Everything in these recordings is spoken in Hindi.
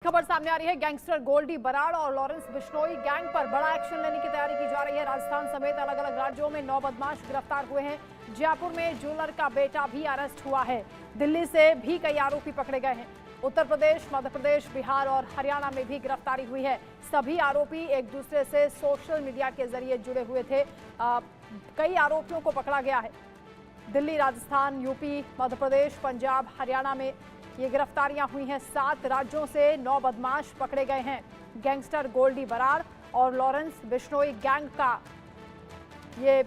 खबर सामने आ रही है। गैंगस्टर गोल्डी बराड़ और लॉरेंस बिश्नोई गैंग पर बड़ा एक्शन लेने की तैयारी की जा रही है। राजस्थान समेत अलग अलग राज्यों में 9 बदमाश गिरफ्तार हुए हैं। जयपुर में ज्वेलर का बेटा भी अरेस्ट हुआ है। दिल्ली से भी कई आरोपी पकड़े गए हैं। उत्तर प्रदेश, मध्य प्रदेश, बिहार और हरियाणा में भी गिरफ्तारी हुई है। सभी आरोपी एक दूसरे से सोशल मीडिया के जरिए जुड़े हुए थे। कई आरोपियों को पकड़ा गया है। दिल्ली, राजस्थान, यूपी, मध्य प्रदेश, पंजाब, हरियाणा में ये गिरफ्तारियां हुई हैं। 7 राज्यों से 9 बदमाश पकड़े गए हैं। गैंगस्टर गोल्डी बराड़ और लॉरेंस बिश्नोई गैंग का ये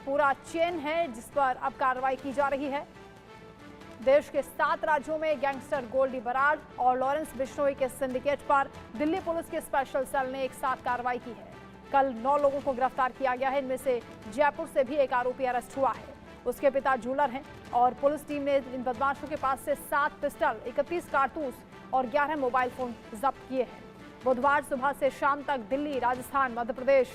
पूरा चेन है जिस पर अब कार्रवाई की जा रही है। देश के 7 राज्यों में गैंगस्टर गोल्डी बराड़ और लॉरेंस बिश्नोई के सिंडिकेट पर दिल्ली पुलिस के स्पेशल सेल ने एक साथ कार्रवाई की है। कल 9 लोगों को गिरफ्तार किया गया है। इनमें से जयपुर से भी एक आरोपी अरेस्ट हुआ है। उसके पिता जूलर हैं और पुलिस टीम ने इन बदमाशों के पास से 7 पिस्टल, 31 कारतूस और 11 मोबाइल फोन जब्त किए हैं। बुधवार सुबह से शाम तक दिल्ली, राजस्थान, मध्य प्रदेश,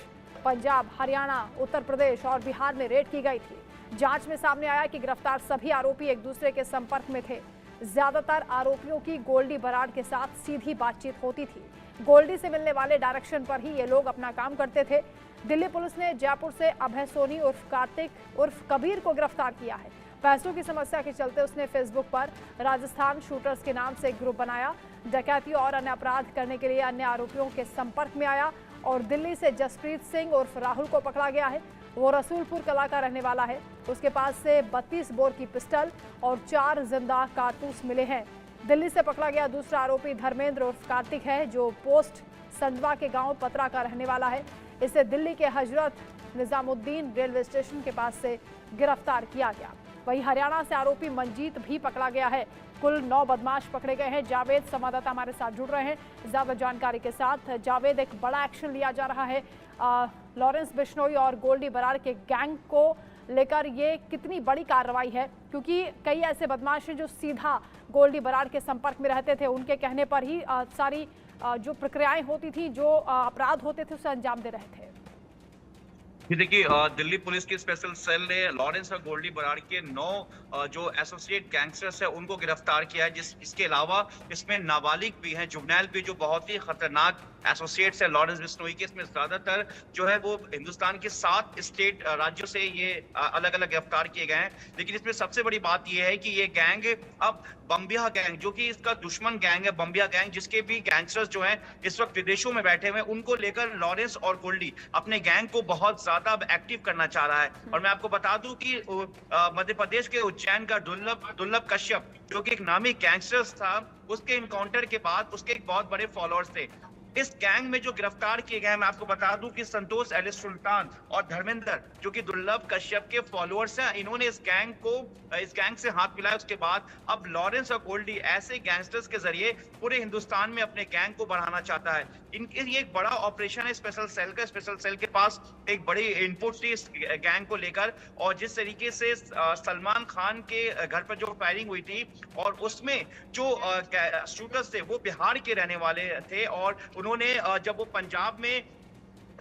पंजाब, हरियाणा, उत्तर प्रदेश और बिहार में रेड की गई थी। जांच में सामने आया कि गिरफ्तार सभी आरोपी एक दूसरे के संपर्क में थे। ज्यादातर आरोपियों की गोल्डी बराड़ के साथ सीधी बातचीत होती थी। गोल्डी से मिलने वाले डायरेक्शन पर ही ये लोग अपना काम करते थे। दिल्ली पुलिस ने जयपुर से अभय सोनी उर्फ कार्तिक उर्फ कबीर को गिरफ्तार किया है। पैसों की समस्या के चलते उसने फेसबुक पर राजस्थान शूटर्स के नाम से एक ग्रुप बनाया। डकैती और अन्य अपराध करने के लिए अन्य आरोपियों के संपर्क में आया और दिल्ली से जसप्रीत सिंह उर्फ राहुल को पकड़ा गया है। वो रसूलपुर कला का रहने वाला है। उसके पास से 32 बोर की पिस्टल और 4 जिंदा कारतूस मिले हैं। दिल्ली से पकड़ा गया दूसरा आरोपी धर्मेंद्र उर्फ कार्तिक है, जो पोस्ट संडवा के गांव पतरा का रहने वाला है। इसे दिल्ली के हजरत निजामुद्दीन रेलवे स्टेशन के पास से गिरफ्तार किया गया। वहीं हरियाणा से आरोपी मंजीत भी पकड़ा गया है। कुल 9 बदमाश पकड़े गए हैं। जावेद संवाददाता हमारे साथ जुड़ रहे हैं ज्यादा जानकारी के साथ। जावेद, एक बड़ा एक्शन लिया जा रहा है लॉरेंस बिश्नोई और गोल्डी बराड़ के गैंग को लेकर। ये कितनी बड़ी कार्रवाई है, क्योंकि कई ऐसे बदमाश हैं जो सीधा गोल्डी बराड़ के संपर्क में रहते थे। उनके कहने पर ही सारी जो प्रक्रियाएं होती थी, जो अपराध होते थे, उसे अंजाम दे रहे थे। देखिए, दिल्ली पुलिस की स्पेशल सेल ने लॉरेंस और गोल्डी बराड़ के 9 जो एसोसिएट गैंगस्टर्स है उनको गिरफ्तार किया है। इसके अलावा इसमें नाबालिग भी हैं, जुवेनाइल भी, जो बहुत ही खतरनाक एसोसिएट्स है लॉरेंस बिश्नोई के। इसमें ज्यादातर जो है वो हिंदुस्तान के 7 स्टेट राज्यों से ये अलग अलग गिरफ्तार किए गए हैं। लेकिन इसमें सबसे बड़ी बात ये है कि ये गैंग अब बम्बिया गैंग, जो कि इसका दुश्मन गैंग है, बम्बिया गैंग, जिसके भी गैंगस्टर्स जो हैं इस वक्त विदेशों में बैठे हुए हैं, उनको लेकर लॉरेंस और गोल्डी अपने गैंग को बहुत ज्यादा अब एक्टिव करना चाह रहा है। और मैं आपको बता दूं कि मध्य प्रदेश के उज्जैन का दुर्लभ कश्यप, जो कि एक नामी गैंगस्टर था, उसके इनकाउंटर के बाद उसके एक बहुत बड़े फॉलोअर्स थे। इस गैंग में जो गिरफ्तार किए गए हैं, मैं आपको बता दूं कि संतोष एलिस सुल्तान और धर्मेंद्र, जो कि दुर्लभ कश्यप के फॉलोअर्स हैं, इन्होंने इस गैंग से हाथ मिलाया। उसके बाद अब लॉरेंस और गोल्डी ऐसे गैंगस्टर्स के जरिए पूरे हिंदुस्तान में अपने गैंग को बढ़ाना चाहता है। ये एक बड़ा ऑपरेशन है स्पेशल सेल का। स्पेशल सेल के पास एक बड़ी इनपुट थी इस गैंग को लेकर, और जिस तरीके से सलमान खान के घर पर जो फायरिंग हुई थी, और उसमें जो शूटर्स थे वो बिहार के रहने वाले थे, और उन्होंने जब वो पंजाब में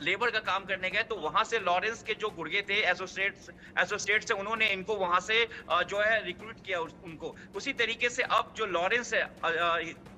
लेबर का काम करने गए तो वहां से लॉरेंस के जो गुर्गे थे, एसोसिएट्स से, उन्होंने इनको वहां से जो है रिक्रूट किया उनको। उसी तरीके से अब जो लॉरेंस है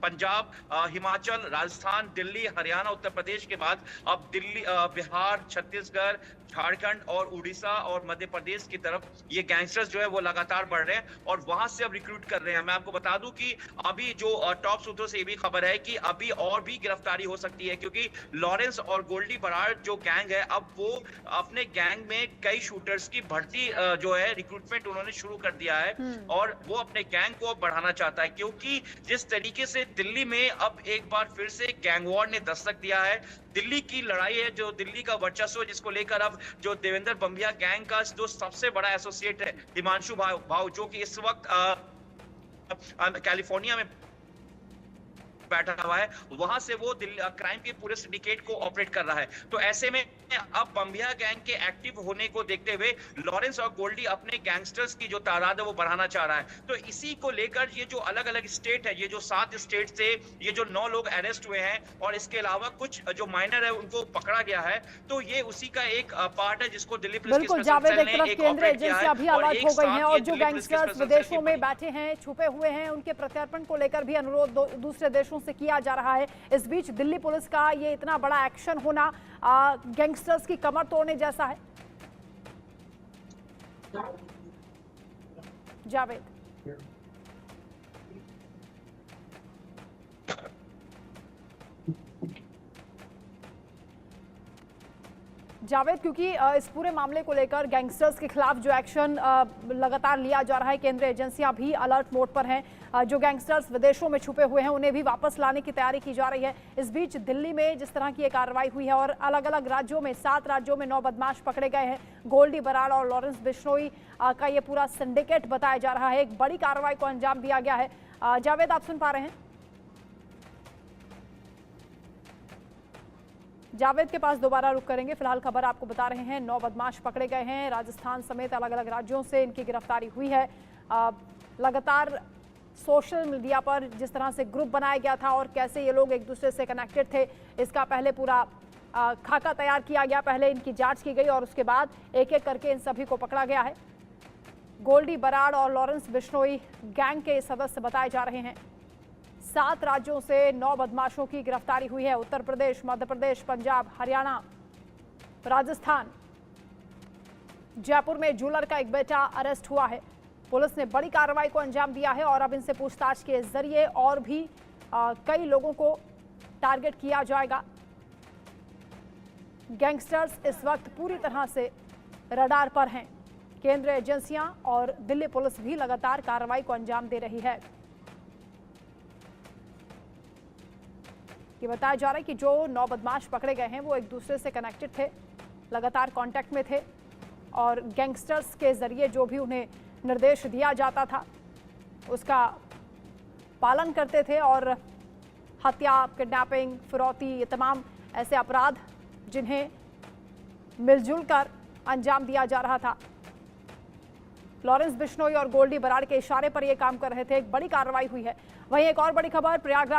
पंजाब, हिमाचल, राजस्थान, दिल्ली, हरियाणा, उत्तर प्रदेश के बाद अब दिल्ली, बिहार, छत्तीसगढ़, झारखंड और उड़ीसा और मध्य प्रदेश की तरफ ये गैंगस्टर्स जो है वो लगातार बढ़ रहे हैं और वहां से अब रिक्रूट कर रहे हैं। मैं आपको बता दूं कि अभी जो टॉप सूत्रों से ये भी खबर है कि अभी और भी गिरफ्तारी हो सकती है, क्योंकि लॉरेंस और गोल्डी बराड़ जो गैंग है, अब वो अपने गैंग में कई शूटर्स की भर्ती जो है रिक्रूटमेंट उन्होंने शुरू कर दिया है, और वो अपने गैंग को अब बढ़ाना चाहता है। क्योंकि जिस तरीके से दिल्ली में अब एक बार फिर से गैंग वॉर ने दस्तक दिया है, दिल्ली की लड़ाई है, जो दिल्ली का वर्चस्व, जिसको लेकर अब जो देवेंद्र बम्बिया गैंग का जो सबसे बड़ा एसोसिएट है हिमांशु भाव, जो कि इस वक्त कैलिफोर्निया में बैठा हुआ है, वहां से वो क्राइम के पूरे सिंडिकेट को ऑपरेट कर रहा है। तो ऐसे में अब बम्बिया गैंग के एक्टिव होने को देखते हुए लॉरेंस और गोल्डी अपने गैंगस्टर्स की जो तादाद है वो बढ़ाना चाह रहा है। तो इसी को लेकर ये जो अलग अलग स्टेट है, ये जो 7 स्टेट से ये जो 9 लोग अरेस्ट हुए हैं, और इसके अलावा कुछ जो माइनर है उनको पकड़ा गया है, तो ये उसी का एक पार्ट है जिसको दिल्ली पुलिस की स्पेशल सेल ने एक ऑपरेट किया है। अभी अलर्ट हो गई हैं और जो गैंगस्टर्स विदेशों में बैठे हैं, छुपे हुए हैं, उनके प्रत्यर्पण को लेकर भी अनुरोध दूसरे देशों दिनों से किया जा रहा है। इस बीच दिल्ली पुलिस का ये इतना बड़ा एक्शन होना गैंगस्टर्स की कमर तोड़ने जैसा है। जावेद, क्योंकि इस पूरे मामले को लेकर गैंगस्टर्स के खिलाफ जो एक्शन लगातार लिया जा रहा है, केंद्रीय एजेंसियां भी अलर्ट मोड पर हैं। जो गैंगस्टर्स विदेशों में छुपे हुए हैं उन्हें भी वापस लाने की तैयारी की जा रही है। इस बीच दिल्ली में जिस तरह की ये कार्रवाई हुई है और अलग अलग राज्यों में 7 राज्यों में 9 बदमाश पकड़े गए हैं। गोल्डी बराड़ और लॉरेंस बिश्नोई का ये पूरा सिंडिकेट बताया जा रहा है। एक बड़ी कार्रवाई को अंजाम दिया गया है। जावेद, आप सुन पा रहे हैं? जावेद के पास दोबारा रुक करेंगे। फिलहाल खबर आपको बता रहे हैं 9 बदमाश पकड़े गए हैं। राजस्थान समेत अलग अलग राज्यों से इनकी गिरफ्तारी हुई है। लगातार सोशल मीडिया पर जिस तरह से ग्रुप बनाया गया था और कैसे ये लोग एक दूसरे से कनेक्टेड थे, इसका पहले पूरा खाका तैयार किया गया। पहले इनकी जांच की गई और उसके बाद एक एक करके इन सभी को पकड़ा गया है। गोल्डी बराड़ और लॉरेंस बिश्नोई गैंग के सदस्य बताए जा रहे हैं। 7 राज्यों से 9 बदमाशों की गिरफ्तारी हुई है। उत्तर प्रदेश, मध्य प्रदेश, पंजाब, हरियाणा, राजस्थान। जयपुर में ज्वेलर का एक बेटा अरेस्ट हुआ है। पुलिस ने बड़ी कार्रवाई को अंजाम दिया है और अब इनसे पूछताछ के जरिए और भी कई लोगों को टारगेट किया जाएगा। गैंगस्टर्स इस वक्त पूरी तरह से रडार पर हैं। केंद्रीय एजेंसियां और दिल्ली पुलिस भी लगातार कार्रवाई को अंजाम दे रही है। ये बताया जा रहा है कि जो 9 बदमाश पकड़े गए हैं वो एक दूसरे से कनेक्टेड थे, लगातार कांटेक्ट में थे और गैंगस्टर्स के जरिए जो भी उन्हें निर्देश दिया जाता था उसका पालन करते थे और हत्या, किडनैपिंग, फिरौती, ये तमाम ऐसे अपराध जिन्हें मिलजुल कर अंजाम दिया जा रहा था। लॉरेंस बिश्नोई और गोल्डी बराड़ के इशारे पर यह काम कर रहे थे। एक बड़ी कार्रवाई हुई है। वहीं एक और बड़ी खबर, प्रयागराज